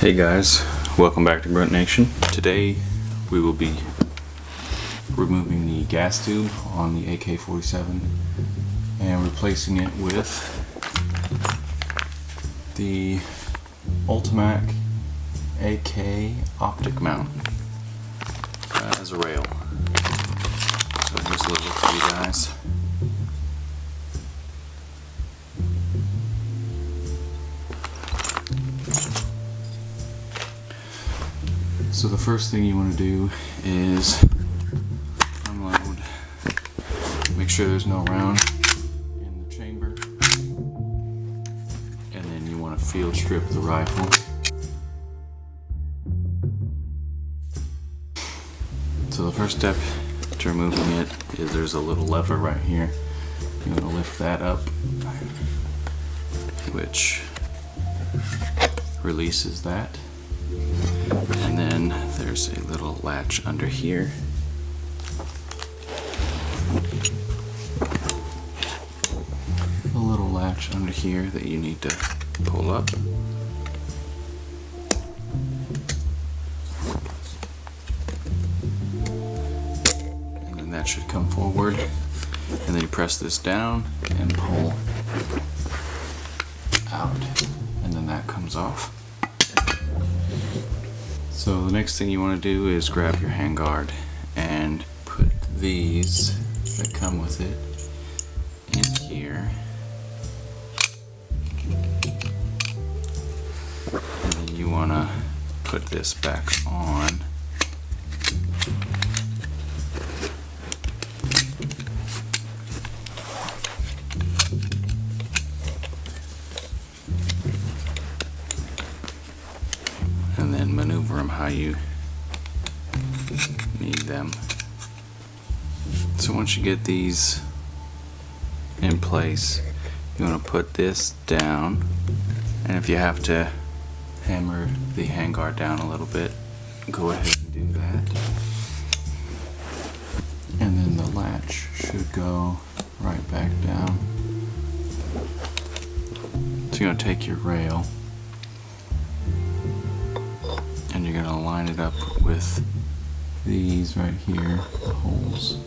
Hey guys, welcome back to Grunt Nation. Today we will be removing the gas tube on the AK-47 and replacing it with the UltiMAK AK Optic Mount as a rail. So here's a little look for you guys. So the first thing you want to do is unload, make sure there's no round in the chamber, and then you want to field strip the rifle. So the first step to removing it is there's a little lever right here. You want to lift that up, which releases that. And then there's a little latch under here. A little latch under here that you need to pull up. And then that should come forward. And then you press this down and pull out. And then that comes off. So the next thing you want to do is grab your handguard and put these that come with it in here. And then you want to put this back on. And then maneuver them how you need them. So once you get these in place, you want to put this down, and if you have to hammer the handguard down a little bit, go ahead and do that. And then the latch should go right back down. So you're going to take your rail and you're going to line it up with these right here, the holes,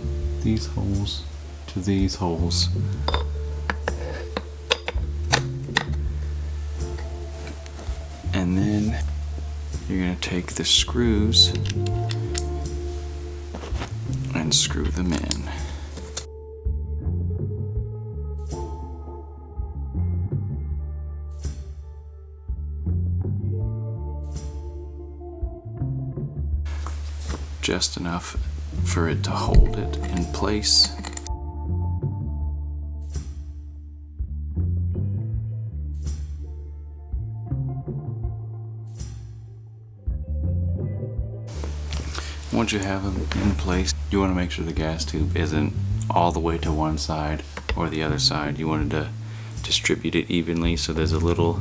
these holes to these holes. And then you're going to take the screws and screw them in. Just enough for it to hold it in place. Once you have them in place, you want to make sure the gas tube isn't all the way to one side or the other side. You wanted to distribute it evenly so there's a little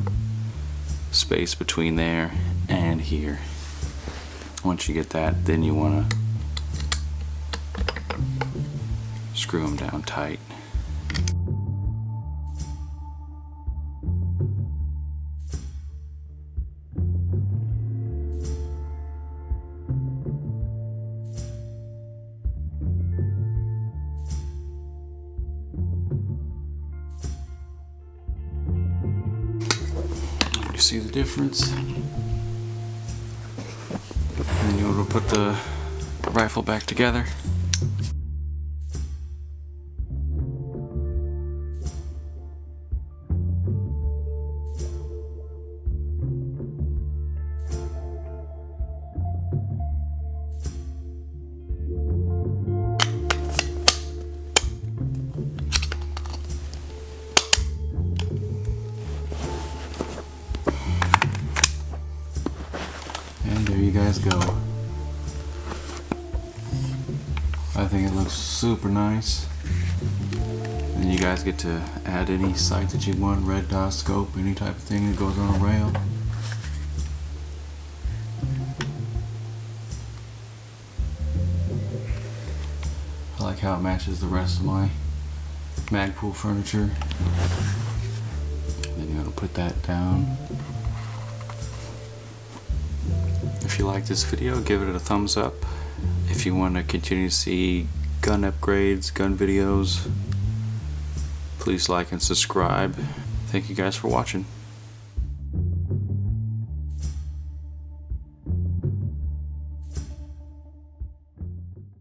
space between there and here. Once you get that, then you want to screw them down tight. You see the difference? And then you'll put the rifle back together. And there you guys go. I think it looks super nice. And you guys get to add any sight that you want, red dot, scope, any type of thing that goes on a rail. I like how it matches the rest of my Magpul furniture. Then you're going to put that down. If you like this video, give it a thumbs up. If you want to continue to see gun upgrades, gun videos, please like and subscribe. Thank you guys for watching.